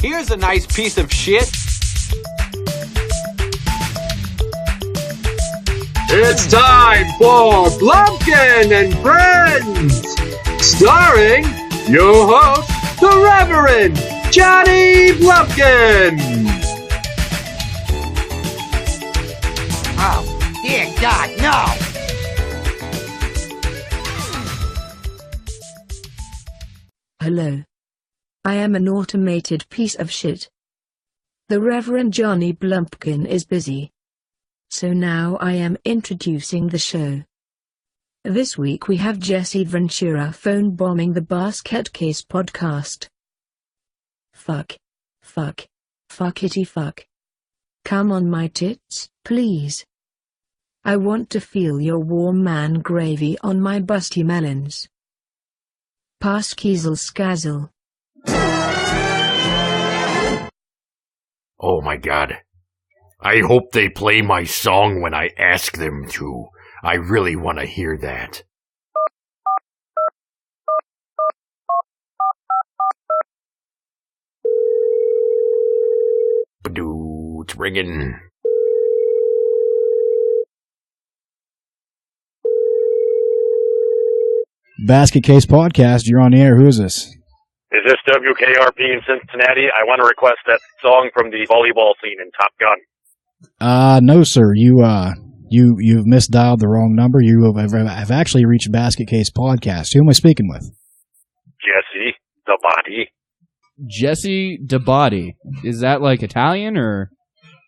Here's a nice piece of shit. It's time for Blumpkin and Friends, starring your host, the Reverend Johnny Blumpkin. Oh, dear God, no! Hello. I am an automated piece of shit. The Reverend Johnny Blumpkin is busy. So now I am introducing the show. This week we have Jesse Ventura phone bombing the Basket Case podcast. Fuck. Fuck. Fuckity fuck. Come on my tits, please. I want to feel your warm man gravy on my busty melons. Pass Kiesel Skazel. Oh my God. I hope they play my song when I ask them to. I really want to hear that. Badoo, it's ringing. Basket Case Podcast, you're on the air. Who is this? Is this WKRP in Cincinnati? I want to request that song from the volleyball scene in Top Gun. No, sir. You've misdialed the wrong number. You have actually reached Basket Case Podcast. Who am I speaking with? Jesse, the body. Jesse DeBody. Is that like Italian or?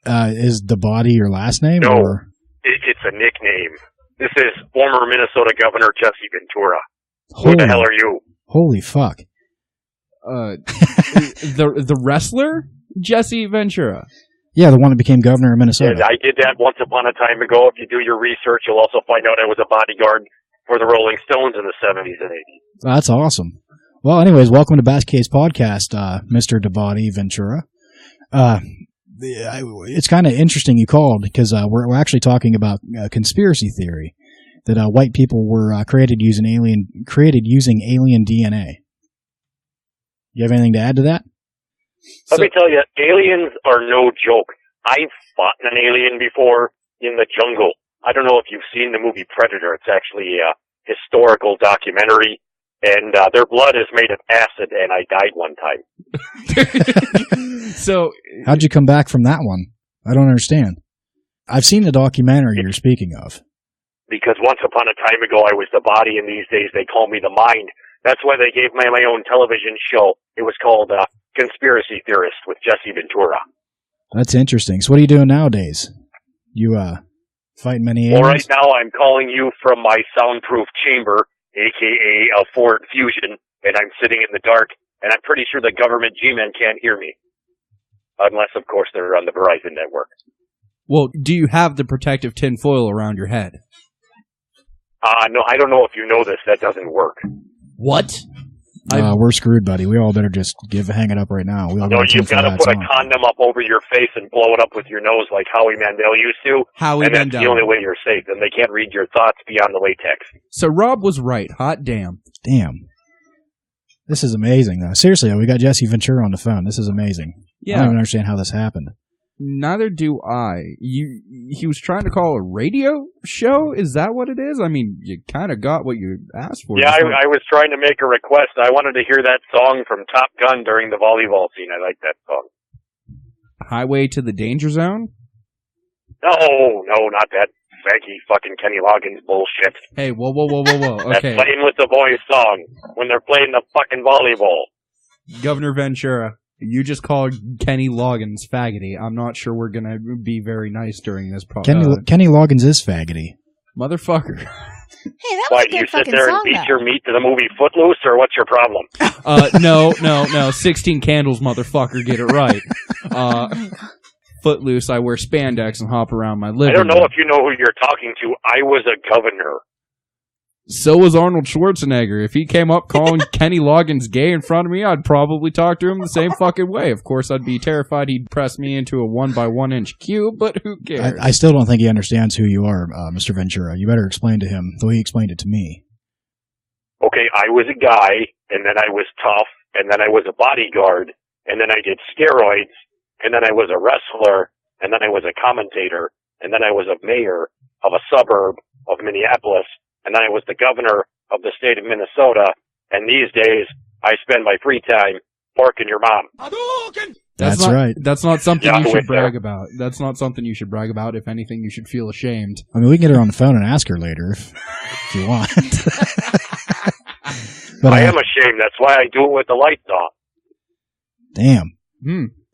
Is DeBody your last name? No, or? It's a nickname. This is former Minnesota Governor Jesse Ventura. Who the hell are you? Holy fuck. The wrestler Jesse Ventura. Yeah, the one that became governor of Minnesota. And I did that once upon a time ago. If you do your research, you'll also find out I was a bodyguard for the Rolling Stones in the 70s and 80s. That's awesome. Well, anyways, welcome to Basket Case Podcast, Mr. DeBody Ventura. It's kind of interesting you called because we're actually talking about conspiracy theory that white people were created using alien DNA. You have anything to add to that? Let me tell you, aliens are no joke. I've fought an alien before in the jungle. I don't know if you've seen the movie Predator. It's actually a historical documentary, and their blood is made of acid, and I died one time. So, how'd you come back from that one? I don't understand. I've seen the documentary you're speaking of. Because once upon a time ago, I was the body, and these days they call me the mind. That's why they gave me my own television show. It was called Conspiracy Theorist with Jesse Ventura. That's interesting. So what are you doing nowadays? You fighting many aliens? Well, right now I'm calling you from my soundproof chamber, a.k.a. a Ford Fusion, and I'm sitting in the dark, and I'm pretty sure the government G-men can't hear me. Unless, of course, they're on the Verizon network. Well, do you have the protective tinfoil around your head? No, I don't know if you know this. That doesn't work. What? We're screwed, buddy. We all better just hang it up right now. No, you've got to put a condom up over your face and blow it up with your nose like Howie Mandel used to. That's the only way you're safe. And they can't read your thoughts beyond the latex. So Rob was right. Hot damn. Damn. This is amazing, though. Seriously, we got Jesse Ventura on the phone. This is amazing. Yeah. I don't even understand how this happened. Neither do I. He was trying to call a radio show? Is that what it is? I mean, you kind of got what you asked for. Yeah, I was trying to make a request. I wanted to hear that song from Top Gun during the volleyball scene. I like that song. Highway to the Danger Zone? No, not that faggy fucking Kenny Loggins bullshit. Hey, whoa. Okay. That Playing with the Boys song when they're playing the fucking volleyball. Governor Ventura. You just called Kenny Loggins faggoty. I'm not sure we're going to be very nice during this Kenny Loggins is faggoty. Motherfucker. Hey, that was a good fucking song. Why, do you sit there and beat your meat to the movie Footloose, or what's your problem? No. 16 Candles, motherfucker. Get it right. Footloose, I wear spandex and hop around my living room. I don't know if you know who you're talking to. I was a governor. So was Arnold Schwarzenegger. If he came up calling Kenny Loggins gay in front of me, I'd probably talk to him the same fucking way. Of course, I'd be terrified he'd press me into a 1x1 inch cube, but who cares? I still don't think he understands who you are, Mr. Ventura. You better explain to him the way he explained it to me. Okay, I was a guy, and then I was tough, and then I was a bodyguard, and then I did steroids, and then I was a wrestler, and then I was a commentator, and then I was a mayor of a suburb of Minneapolis, and then I was the governor of the state of Minnesota, and these days I spend my free time porking your mom. That's right. That's not something you should brag about. That's not something you should brag about. If anything, you should feel ashamed. I mean, we can get her on the phone and ask her later if you want. But I am ashamed. That's why I do it with the lights off. Damn.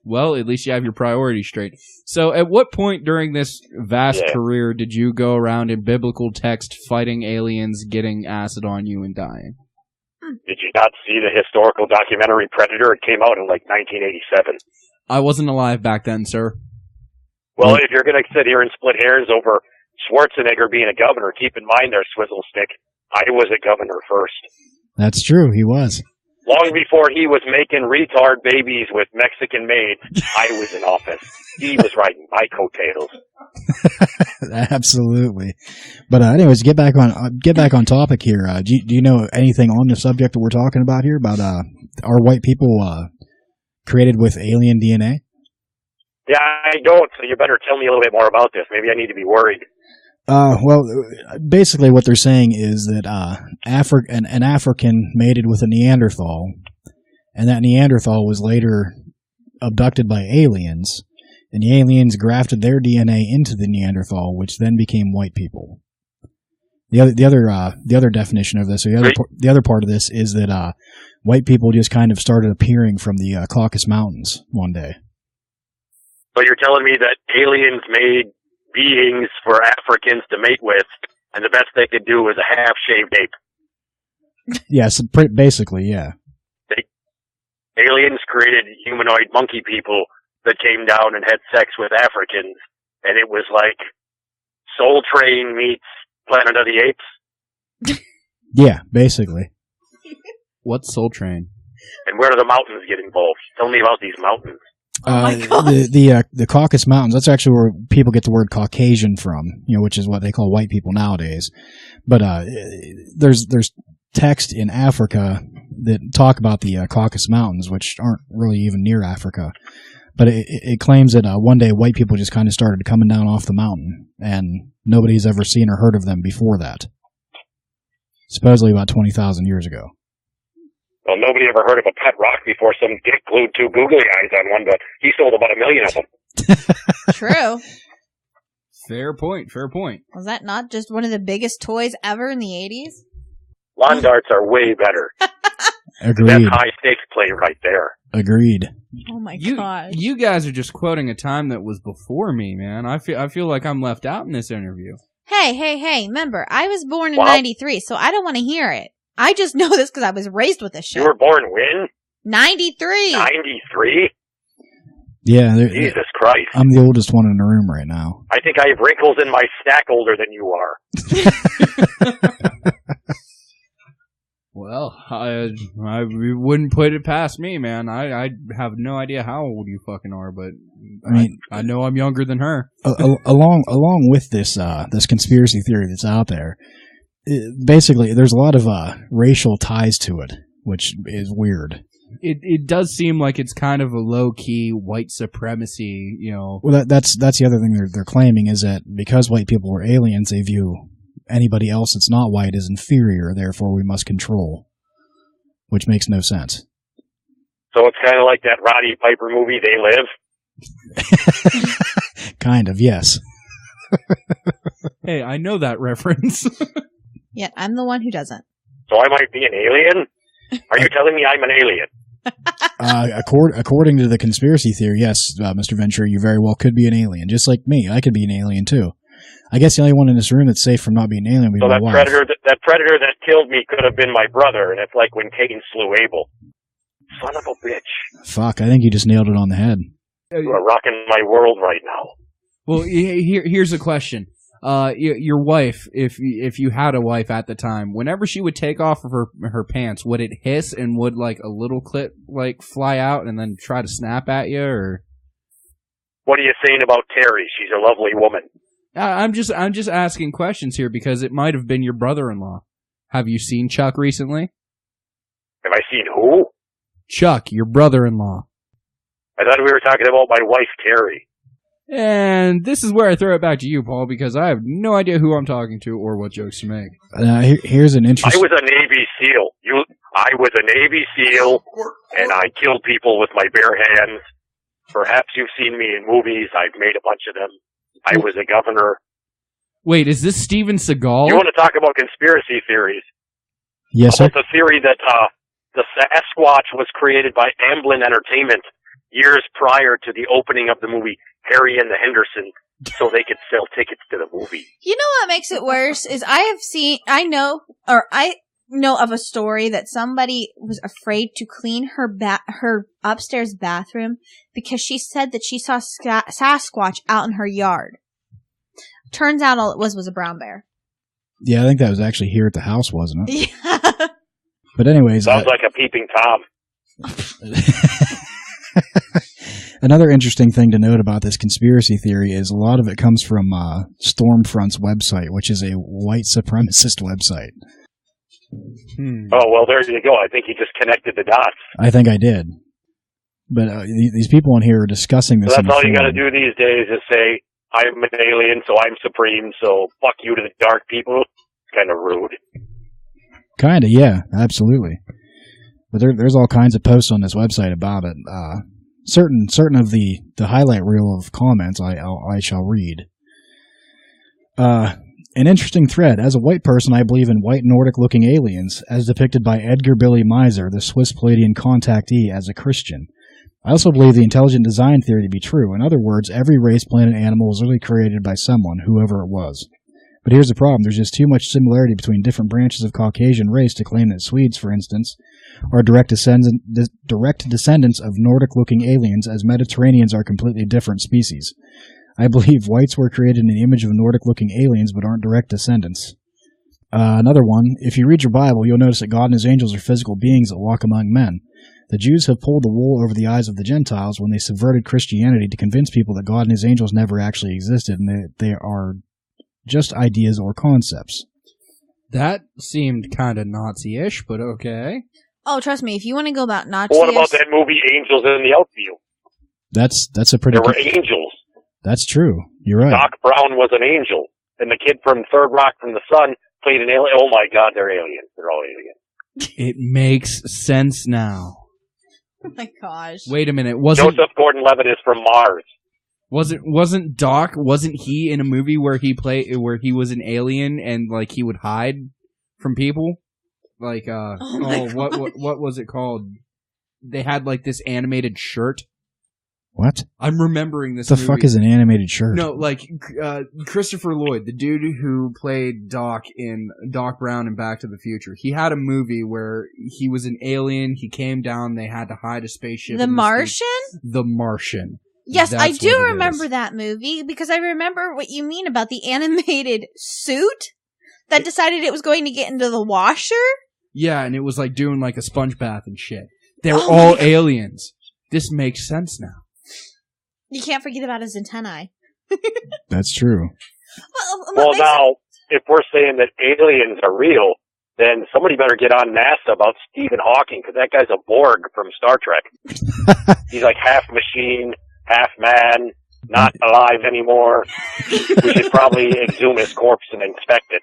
Well, at least you have your priorities straight. So at what point during this vast career did you go around in biblical text fighting aliens, getting acid on you, and dying? Did you not see the historical documentary Predator? It came out in like 1987. I wasn't alive back then, sir. Well, if you're going to sit here and split hairs over Schwarzenegger being a governor, keep in mind there, Swizzle Stick, I was a governor first. That's true, he was. Long before he was making retard babies with Mexican maids, I was in office. He was riding my coattails. Absolutely. But anyways, get back on topic here. Do you know anything on the subject that we're talking about here about are white people created with alien DNA? Yeah, I don't. So you better tell me a little bit more about this. Maybe I need to be worried. Well, basically what they're saying is that an African mated with a Neanderthal, and that Neanderthal was later abducted by aliens, and the aliens grafted their DNA into the Neanderthal, which then became white people. The other definition of this, or the other part of this, is that white people just kind of started appearing from the Caucasus Mountains one day. So you're telling me that aliens made beings for Africans to mate with, and the best they could do was a half-shaved ape. Yes, basically, yeah. Aliens created humanoid monkey people that came down and had sex with Africans, and it was like Soul Train meets Planet of the Apes. Yeah, basically. What's Soul Train? And where do the mountains get involved? Tell me about these mountains. The Caucasus Mountains, that's actually where people get the word Caucasian from, which is what they call white people nowadays. But there's text in Africa that talk about the Caucasus Mountains, which aren't really even near Africa. But it claims that one day white people just kind of started coming down off the mountain, and nobody's ever seen or heard of them before that. Supposedly about 20,000 years ago. Well, nobody ever heard of a pet rock before some dick glued two googly eyes on one, but he sold about 1 million of them. True. Fair point. Was that not just one of the biggest toys ever in the 80s? Lawn darts are way better. Agreed. That's high stakes play right there. Agreed. Oh my gosh. You guys are just quoting a time that was before me, man. I feel like I'm left out in this interview. Hey, remember, I was born in 93, so I don't want to hear it. I just know this because I was raised with this shit. You were born when? 93. 93? Yeah. Jesus Christ. I'm the oldest one in the room right now. I think I have wrinkles in my stack older than you are. Well, I wouldn't put it past me, man. I have no idea how old you fucking are, but I know I'm younger than her. Along with this conspiracy theory that's out there, basically there's a lot of racial ties to it, which is weird. It does seem like it's kind of a low key white supremacy, Well, that's the other thing they're claiming, is that because white people were aliens, they view anybody else that's not white as inferior, therefore we must control, which makes no sense. So it's kind of like that Roddy Piper movie, They Live? Kind of, yes. Hey, I know that reference. Yeah, I'm the one who doesn't. So I might be an alien? Are you telling me I'm an alien? According to the conspiracy theory, yes, Mr. Ventura, you very well could be an alien. Just like me, I could be an alien too. I guess the only one in this room that's safe from not being an alien would be my wife. That predator that killed me could have been my brother, and it's like when Cain slew Abel. Son of a bitch. Fuck, I think you just nailed it on the head. You are rocking my world right now. Well, here's a question. Your wife, if you had a wife at the time, whenever she would take off of her pants, would it hiss and would like a little clit like fly out and then try to snap at you, or? What are you saying about Terry? She's a lovely woman. I'm just asking questions here because it might have been your brother-in-law. Have you seen Chuck recently? Have I seen who? Chuck, your brother-in-law. I thought we were talking about my wife, Carrie. And this is where I throw it back to you, Paul, because I have no idea who I'm talking to or what jokes to make. Here's an interesting... I was a Navy SEAL. I was a Navy SEAL, and I killed people with my bare hands. Perhaps you've seen me in movies. I've made a bunch of them. I was a governor. Wait, is this Steven Seagal? You want to talk about conspiracy theories? Yes, sir. About the theory that the Sasquatch was created by Amblin Entertainment years prior to the opening of the movie Harry and the Hendersons, so they could sell tickets to the movie. You know what makes it worse is I know of a story that somebody was afraid to clean her upstairs bathroom because she said that she saw Sasquatch out in her yard. Turns out all it was a brown bear. Yeah, I think that was actually here at the house, wasn't it? Yeah. But anyways... Sounds like a peeping Tom. Another interesting thing to note about this conspiracy theory is a lot of it comes from Stormfront's website, which is a white supremacist website. Oh, well, there you go. I think you just connected the dots. I think I did. But these people in here are discussing this. So that's all you got to do these days is say, I'm an alien, so I'm supreme, so fuck you to the dark people. It's kind of rude. Kind of, yeah, absolutely. But there's all kinds of posts on this website about it. Certain of the highlight reel of comments I shall read. An interesting thread. As a white person, I believe in white Nordic-looking aliens, as depicted by Edgar Billy Miser, the Swiss Palladian contactee, as a Christian. I also believe the intelligent design theory to be true. In other words, every race, planet, animal was really created by someone, whoever it was. But here's the problem. There's just too much similarity between different branches of Caucasian race to claim that Swedes, for instance, are direct descendants of Nordic-looking aliens, as Mediterraneans are completely different species. I believe whites were created in the image of Nordic-looking aliens, but aren't direct descendants. Another one, if you read your Bible, you'll notice that God and his angels are physical beings that walk among men. The Jews have pulled the wool over the eyes of the Gentiles when they subverted Christianity to convince people that God and his angels never actually existed, and that they are just ideas or concepts. That seemed kind of Nazi-ish, but okay. Oh, trust me, if you want to go about Nazi... Well, what about that movie Angels in the Outfield? That's a pretty... There were angels. That's true. You're right. Doc Brown was an angel. And the kid from Third Rock from the Sun played an alien. Oh my God, they're aliens. They're all aliens. It makes sense now. Oh my gosh. Wait a minute. Joseph Gordon-Levitt is from Mars. Wasn't he in a movie where he was an alien and like he would hide from people? Like what was it called? They had like this animated shirt. What? I'm remembering this. What the fuck is an animated shirt? No, like Christopher Lloyd, the dude who played Doc Brown in Back to the Future. He had a movie where he was an alien. He came down. They had to hide a spaceship. The Martian? The Martian. Yes, That's I do what it remember is. that movie because I remember what you mean about the animated suit that decided it was going to get into the washer. Yeah, and it was like doing like a sponge bath and shit. They were all aliens. This makes sense now. You can't forget about his antennae. That's true. Well, now, if we're saying that aliens are real, then somebody better get on NASA about Stephen Hawking, because that guy's a Borg from Star Trek. He's like half machine, half man, not alive anymore. We should probably exhume his corpse and inspect it.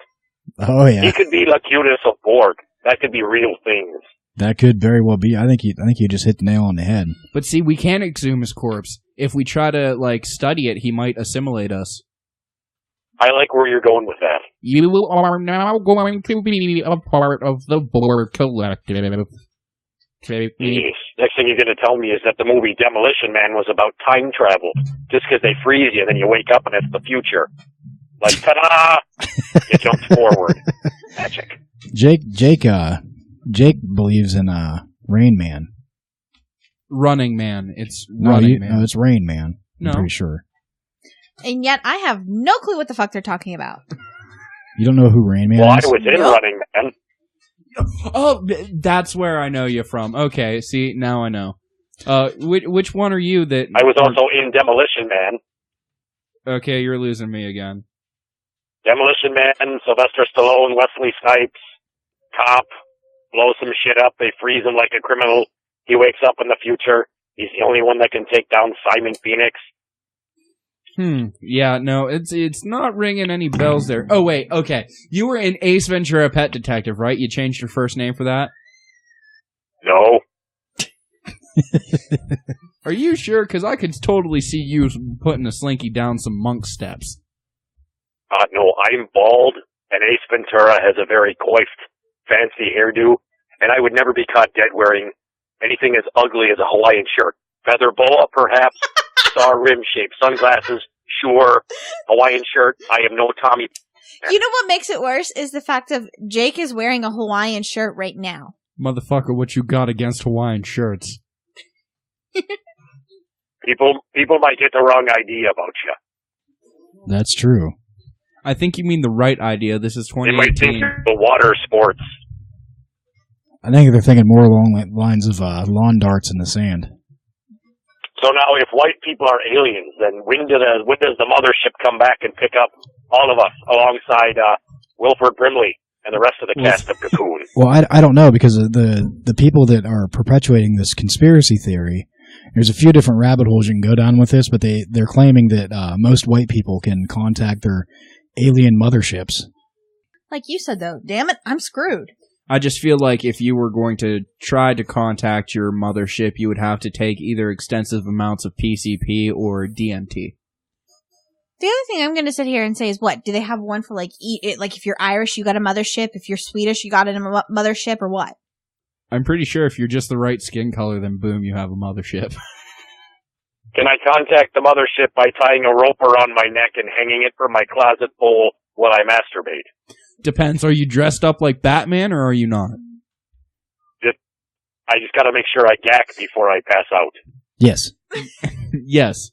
Oh, yeah. He could be Locutus of Borg. That could be real things. That could very well be. I think you just hit the nail on the head. But see, we can't exhume his corpse. If we try to like study it, he might assimilate us. I like where you're going with that. You are now going to be a part of the Borg Collective. Jeez. Next thing you're going to tell me is that the movie Demolition Man was about time travel. Just because they freeze you, then you wake up and it's the future. Like, ta-da! You jump forward. Magic. Jake believes in Rain Man. Running Man. It's Running Man. No, it's Rain Man. No. I'm pretty sure. And yet I have no clue what the fuck they're talking about. You don't know who Rain Man Well, is? I was in Running Man. Oh, that's where I know you from. Okay, see, now I know. Which one are you that... I was also in Demolition Man. Okay, you're losing me again. Demolition Man, Sylvester Stallone, Wesley Snipes, cop, blows some shit up, they freeze him like a criminal, he wakes up in the future, He's the only one that can take down Simon Phoenix. Yeah, no, it's not ringing any bells there. Oh, wait, okay. You were in Ace Ventura Pet Detective, right? You changed your first name for that? No. Are you sure? Because I could totally see you putting a slinky down some monk steps. No, I'm bald, and Ace Ventura has a very coiffed, fancy hairdo, and I would never be caught dead wearing anything as ugly as a Hawaiian shirt. Feather boa, perhaps. Star rim-shaped sunglasses. Sure. Hawaiian shirt. I am no Tommy. You know what makes it worse is the fact of Jake is wearing a Hawaiian shirt right now. Motherfucker, what you got against Hawaiian shirts? People might get the wrong idea about you. That's true. I think you mean the right idea. This is 2018. They might think you're the water sports. I think they're thinking more along the lines of lawn darts in the sand. So now, if white people are aliens, then when does the mothership come back and pick up all of us alongside Wilford Brimley and the rest of the cast of Cocoon? Well, I don't know, because the people that are perpetuating this conspiracy theory, there's a few different rabbit holes you can go down with this, but they're claiming that most white people can contact their alien motherships. Like you said, though, damn it, I'm screwed. I just feel like if you were going to try to contact your mothership, you would have to take either extensive amounts of PCP or DMT. The other thing I'm going to sit here and say is, what? Do they have one for, like, like if you're Irish, you got a mothership? If you're Swedish, you got a mothership, or what? I'm pretty sure if you're just the right skin color, then boom, you have a mothership. Can I contact the mothership by tying a rope around my neck and hanging it from my closet pole while I masturbate? Depends. Are you dressed up like Batman, or are you not? I just got to make sure I gack before I pass out. Yes. Yes.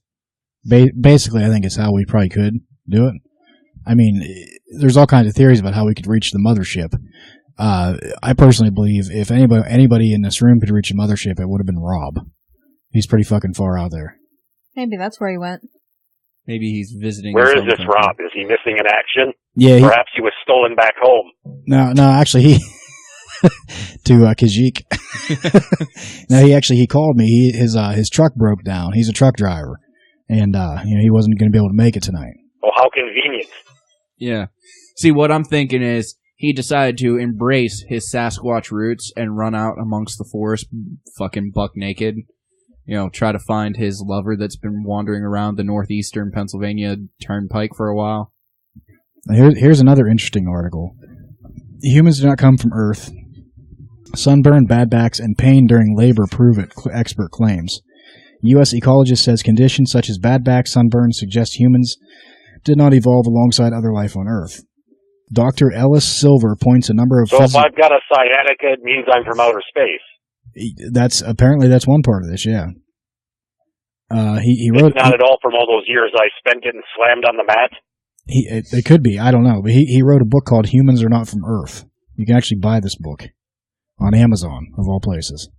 Basically, I think it's how we probably could do it. I mean, there's all kinds of theories about how we could reach the mothership. I personally believe if anybody in this room could reach the mothership, it would have been Rob. He's pretty fucking far out there. Maybe that's where he went. Maybe he's visiting. Where is this Rob? Is he missing in action? Yeah. Perhaps he was stolen back home. No, actually, he to Kajik. No, he called me. His truck broke down. He's a truck driver, and he wasn't going to be able to make it tonight. Oh, how convenient! Yeah. See, what I'm thinking is he decided to embrace his Sasquatch roots and run out amongst the forest, fucking buck naked. Try to find his lover that's been wandering around the northeastern Pennsylvania turnpike for a while. Here's another interesting article. Humans do not come from Earth. Sunburn, bad backs, and pain during labor prove it, expert claims. U.S. ecologist says conditions such as bad back, sunburn suggest humans did not evolve alongside other life on Earth. Dr. Ellis Silver points a number of... So if I've got a sciatica, it means I'm from outer space. That's one part of this, yeah. He wrote... It's not at all from all those years I spent getting slammed on the mat? It could be, I don't know. But he wrote a book called Humans Are Not From Earth. You can actually buy this book on Amazon, of all places.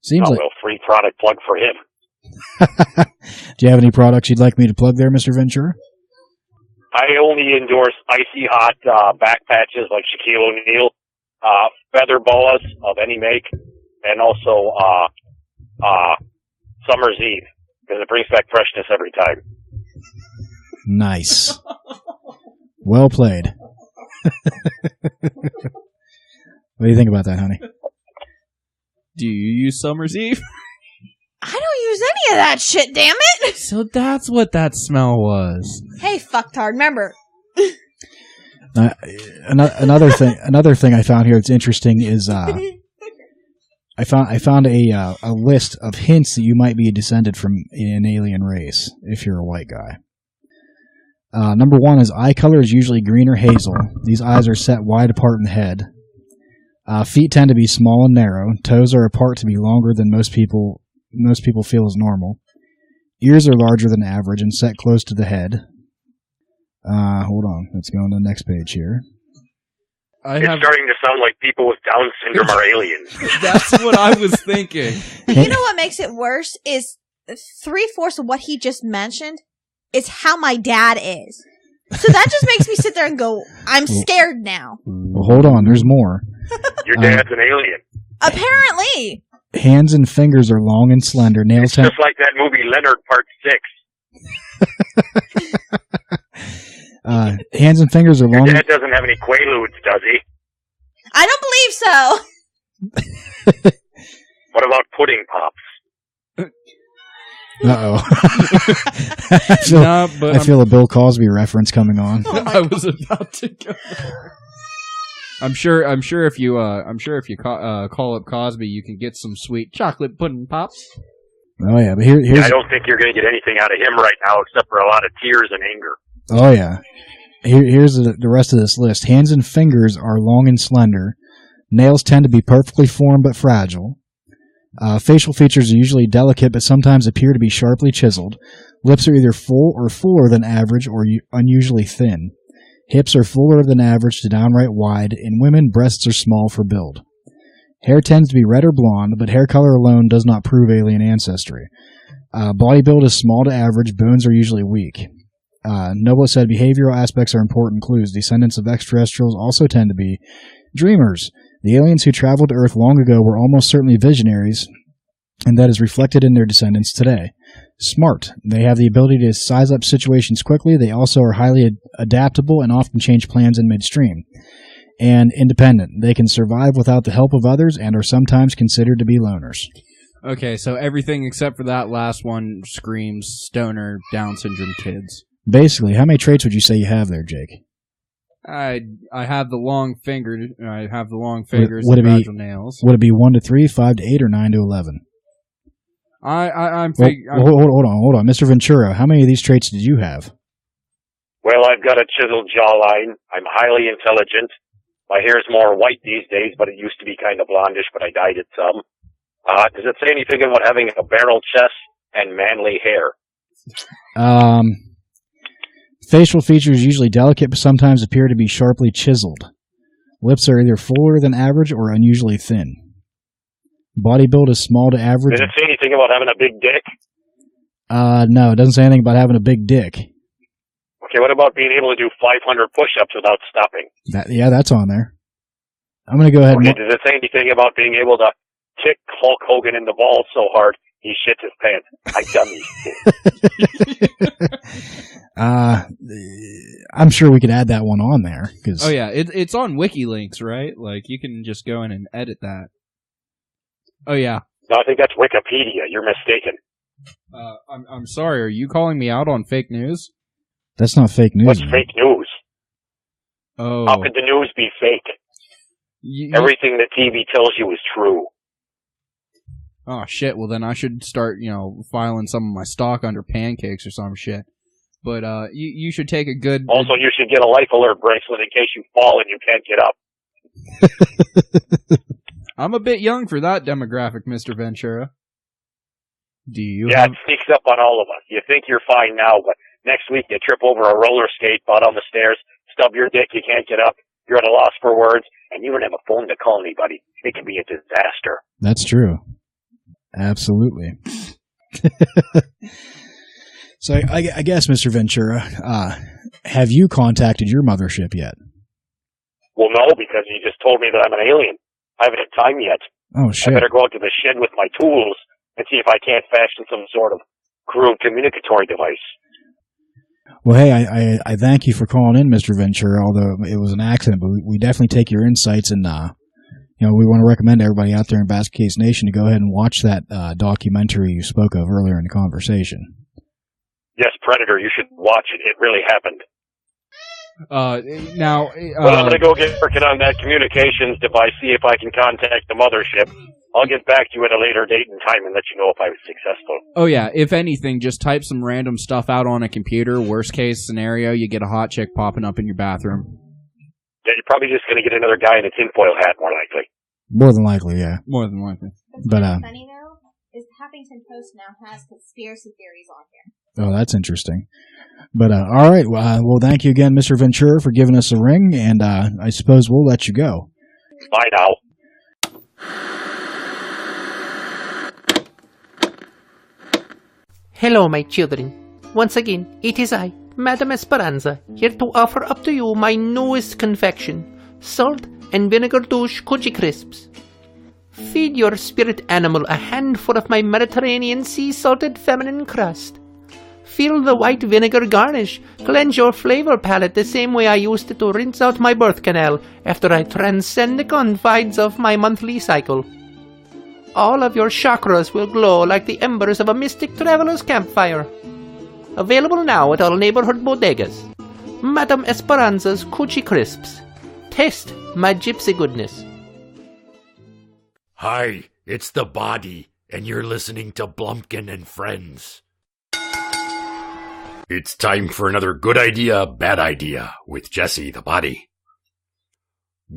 Seems like... well, free product plug for him. Do you have any products you'd like me to plug there, Mr. Ventura? I only endorse icy hot back patches like Shaquille O'Neal, feather boas of any make, and also Summer's Eve, because it brings back freshness every time. Nice. Well played. What do you think about that, honey? Do you use Summer's Eve? I don't use any of that shit, damn it! So that's what that smell was. Hey, fucktard, remember. Another thing I found here that's interesting is I found a list of hints that you might be descended from an alien race if you're a white guy. Number 1 is eye color is usually green or hazel. These eyes are set wide apart in the head. Feet tend to be small and narrow. Toes are apart to be longer than most people feel is normal. Ears are larger than average and set close to the head. Hold on. Let's go on to the next page here. It's starting to sound like people with Down syndrome are aliens. That's what I was thinking. You know what makes it worse is 3/4 of what he just mentioned is how my dad is. So that just makes me sit there and go, I'm scared now. Well, hold on. There's more. Your dad's an alien. Apparently. Hands and fingers are long and slender. Nails It's just like that movie Leonard Part 6. Hands and fingers are long. Your dad doesn't have any Quaaludes, does he? I don't believe so. What about pudding pops? Uh-oh. I I feel a Bill Cosby reference coming on. I was about to go there. I'm sure if you call up Cosby, you can get some sweet chocolate pudding pops. Oh yeah, but here's. I don't think you're going to get anything out of him right now except for a lot of tears and anger. Oh yeah. Here's the rest of this list. Hands and fingers are long and slender. Nails tend to be perfectly formed but fragile. Facial features are usually delicate but sometimes appear to be sharply chiseled. Lips are either full or fuller than average or unusually thin. Hips are fuller than average to downright wide. In women, breasts are small for build. Hair tends to be red or blonde, but hair color alone does not prove alien ancestry. Body build is small to average. Bones are usually weak. Noble said behavioral aspects are important clues. Descendants of extraterrestrials also tend to be dreamers. The aliens who traveled to Earth long ago were almost certainly visionaries, and that is reflected in their descendants today. Smart. They have the ability to size up situations quickly. They also are highly adaptable and often change plans in midstream. And independent. They can survive without the help of others and are sometimes considered to be loners. Okay, so everything except for that last one screams stoner Down syndrome kids. Basically, how many traits would you say you have there, Jake? I have the long fingers. I have the long fingers Would and it be- fragile nails. Would it be 1 to 3, 5 to 8, or 9 to 11? I'm Hold on. Mr. Ventura, how many of these traits did you have? Well, I've got a chiseled jawline. I'm highly intelligent. My hair's more white these days, but it used to be kind of blondish, but I dyed it some. Does it say anything about having a barrel chest and manly hair? Facial features usually delicate, but sometimes appear to be sharply chiseled. Lips are either fuller than average or unusually thin. Body build is small to average. Does it say anything about having a big dick? No, it doesn't say anything about having a big dick. Okay, what about being able to do 500 push-ups without stopping? That's on there. I'm going to go ahead Okay, does it say anything about being able to kick Hulk Hogan in the balls so hard he shits his pants? I've done these things. I'm sure we could add that one on there. Oh yeah, it's on WikiLinks, right? Like you can just go in and edit that. Oh yeah. No, I think that's Wikipedia. You're mistaken. I'm sorry. Are you calling me out on fake news? That's not fake news. What's fake news? Oh. How could the news be fake? Everything that TV tells you is true. Oh shit! Well then I should start, filing some of my stock under pancakes or some shit. But you should take a good. Also, you should get a life alert bracelet in case you fall and you can't get up. I'm a bit young for that demographic, Mr. Ventura. Do you? Yeah, it sneaks up on all of us. You think you're fine now, but next week you trip over a roller skate, fall down the stairs, stub your dick, you can't get up. You're at a loss for words, and you don't have a phone to call anybody. It can be a disaster. That's true. Absolutely. So I guess, Mr. Ventura, have you contacted your mothership yet? Well, no, because you just told me that I'm an alien. I haven't had time yet. Oh, shit. I better go out to the shed with my tools and see if I can't fashion some sort of crude communicatory device. Well, hey, I thank you for calling in, Mr. Ventura, although it was an accident, but we definitely take your insights, and we want to recommend everybody out there in Basket Case Nation to go ahead and watch that documentary you spoke of earlier in the conversation. Yes, Predator, you should watch it. It really happened. Now, well, I'm going to go get working on that communications device, see if I can contact the mothership. I'll get back to you at a later date and time and let you know if I was successful. Oh, yeah. If anything, just type some random stuff out on a computer. Worst case scenario, you get a hot chick popping up in your bathroom. Yeah, you're probably just going to get another guy in a tinfoil hat, more likely. More than likely, yeah. More than likely. But funny though is Huffington Post now has conspiracy theories on here. Oh, that's interesting. But all right, well, thank you again, Mr. Ventura, for giving us a ring, and I suppose we'll let you go. Bye now. Hello, my children. Once again, it is I, Madame Esperanza, here to offer up to you my newest confection, salt and vinegar douche cookie crisps. Feed your spirit animal a handful of my Mediterranean sea-salted feminine crust. Feel the white vinegar garnish. Cleanse your flavor palette the same way I used to rinse out my birth canal after I transcend the confines of my monthly cycle. All of your chakras will glow like the embers of a mystic traveler's campfire. Available now at all neighborhood bodegas. Madame Esperanza's Coochie Crisps. Taste my gypsy goodness. Hi, it's the Body, and you're listening to Blumpkin and Friends. It's time for another good idea, bad idea with Jesse the Body.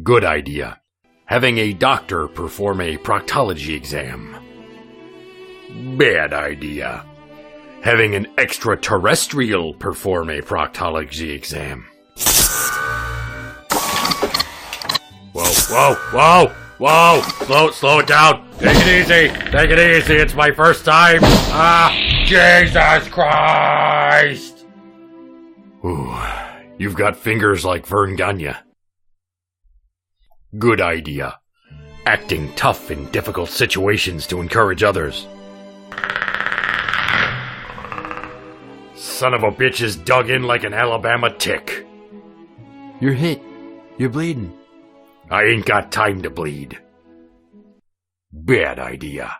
Good idea. Having a doctor perform a proctology exam. Bad idea. Having an extraterrestrial perform a proctology exam. Whoa. Slow it down. Take it easy. It's my first time. Jesus Christ. Ooh, you've got fingers like Vern Gagne. Good idea. Acting tough in difficult situations to encourage others. Son of a bitch is dug in like an Alabama tick. You're hit. You're bleeding. I ain't got time to bleed. Bad idea.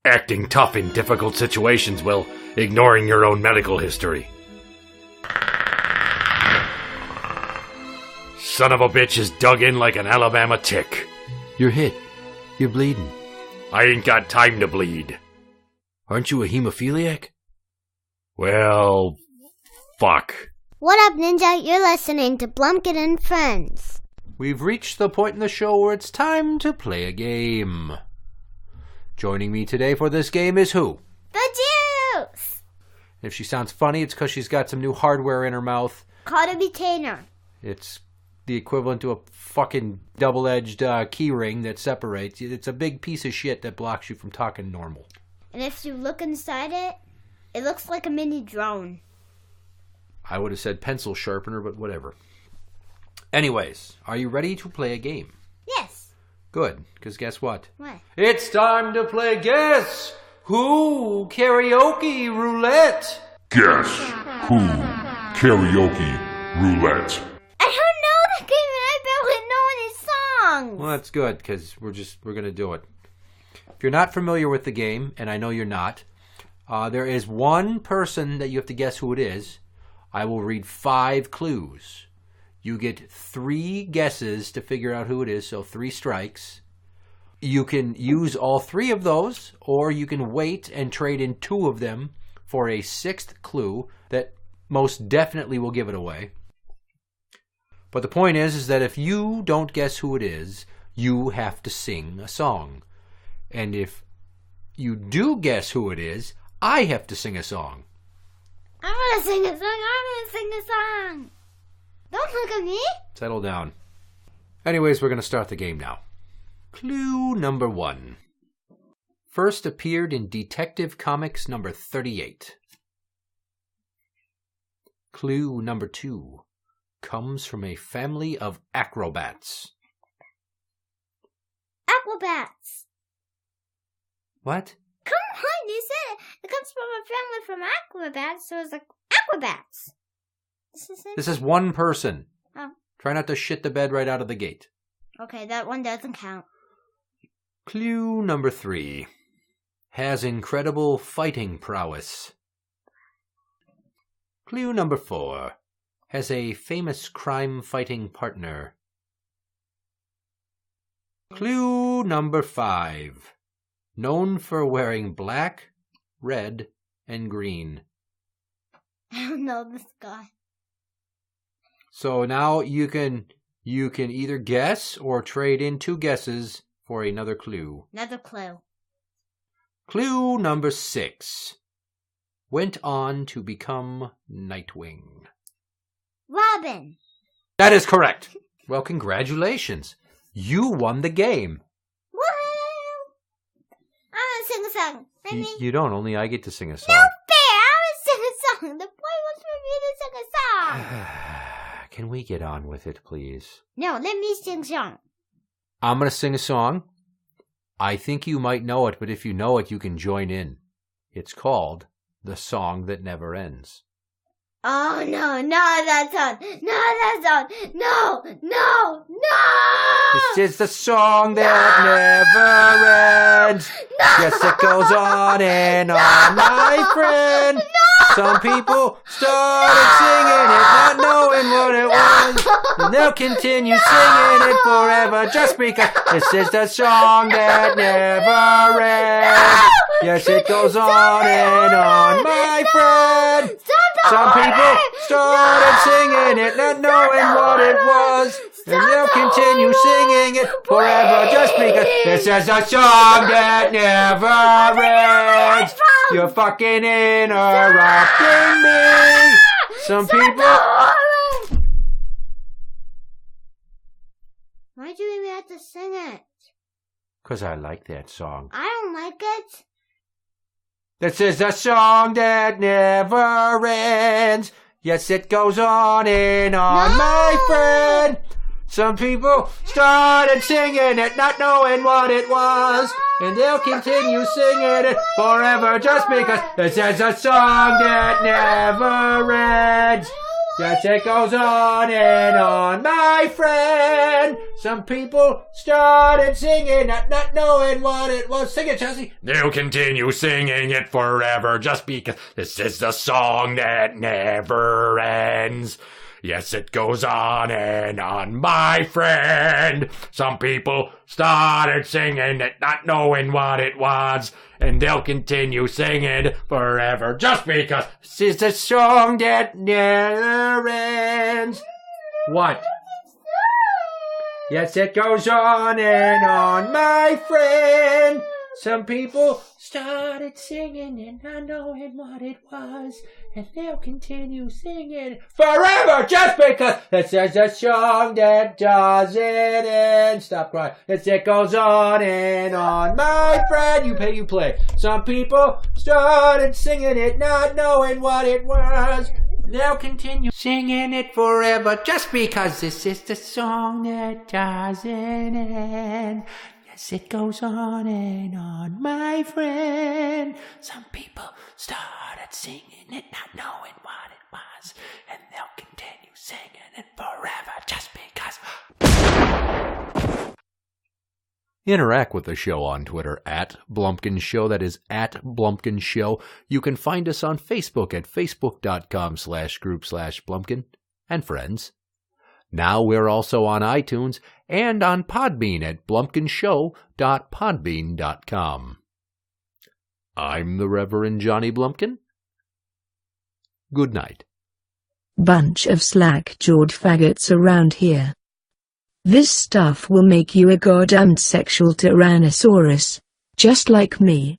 Acting tough in difficult situations while ignoring your own medical history. Son of a bitch is dug in like an Alabama tick. You're hit. You're bleeding. I ain't got time to bleed. Aren't you a hemophiliac? Well, fuck. What up, Ninja? You're listening to Blumpkin and Friends. We've reached the point in the show where it's time to play a game. Joining me today for this game is who? The Juice! If she sounds funny, it's because she's got some new hardware in her mouth. Call to be Tanner. It's the equivalent to a fucking double-edged key ring that separates. It's a big piece of shit that blocks you from talking normal. And if you look inside it, it looks like a mini drone. I would have said pencil sharpener, but whatever. Anyways, are you ready to play a game? Yes. Good, because guess what? What? It's time to play Guess Who Karaoke Roulette. Guess Who Karaoke Roulette. I don't know the game and I barely know any songs. Well, that's good, because we're going to do it. If you're not familiar with the game, and I know you're not, there is one person that you have to guess who it is. I will read 5 clues. You get 3 guesses to figure out who it is, so 3 strikes. You can use all 3 of those, or you can wait and trade in 2 of them for a 6th clue that most definitely will give it away. But the point is that if you don't guess who it is, you have to sing a song. And if you do guess who it is, I have to sing a song. I'm going to sing a song. Don't look at me. Settle down. Anyways, we're going to start the game now. Clue number 1. First appeared in Detective Comics number 38. Clue number 2. Comes from a family of acrobats. Acrobats. What? Come on, you said it. It comes from a family from acrobats, so it's like acrobats. This is one person. Oh. Try not to shit the bed right out of the gate. Okay, that one doesn't count. Clue number 3. Has incredible fighting prowess. Clue number 4. Has a famous crime-fighting partner. Clue number 5. Known for wearing black, red, and green. I don't know this guy. So now you can either guess or trade in 2 guesses for another clue. Another clue. Clue number 6. Went on to become Nightwing. Robin. That is correct. Well, congratulations. You won the game. Woohoo! I'm going to sing a song. You don't. Only I get to sing a song. No fair. I'm going to sing a song. The boy wants for me to sing a song. Can we get on with it, please? No, let me sing a song. I'm going to sing a song. I think you might know it, but if you know it, you can join in. It's called The Song That Never Ends. Oh, no, that song. No. This is the song that never ends. Yes, it goes on and on, my friend. Some people started singing it, not knowing what it was. And they'll continue singing it forever just because this is the song that never ends. Yes, it goes on and on, my friend. Some people started singing it, not knowing what it was. And they'll continue singing it forever just because this is a song that never ends. You're fucking interrupting me. Some people... Why'd you even have to sing it? Because I like that song. I don't like it. This is a song that never ends. Yes, it goes on and on, my friend. Some people started singing it, not knowing what it was. And they'll continue singing it forever just because this is a song that never ends. Yes, it goes on and on, my friend. Some people started singing it, not knowing what it was. Sing it, Chelsea. They'll continue singing it forever just because this is the song that never ends. Yes, it goes on and on, my friend. Some people started singing it, not knowing what it was. And they'll continue singing forever just because this is the song that never ends. What? Yes, it goes on and on, my friend. Some people started singing it, not knowing what it was. And they'll continue singing forever just because this is a song that doesn't end. Stop crying. It goes on and on, my friend. You play. Some people started singing it, not knowing what it was. They'll continue singing it forever just because this is the song that doesn't end. Yes, it goes on and on, my friend. Some people started singing it, not knowing what it was. And they'll continue singing it forever just because. Interact with the show on Twitter at Blumpkin Show. That is at Blumpkin Show. You can find us on Facebook at facebook.com/group/Blumpkin&Friends. Now we're also on iTunes and on Podbean at blumpkinshow.podbean.com. I'm the Reverend Johnny Blumpkin. Good night. Bunch of slack-jawed faggots around here. This stuff will make you a goddamned sexual tyrannosaurus, just like me.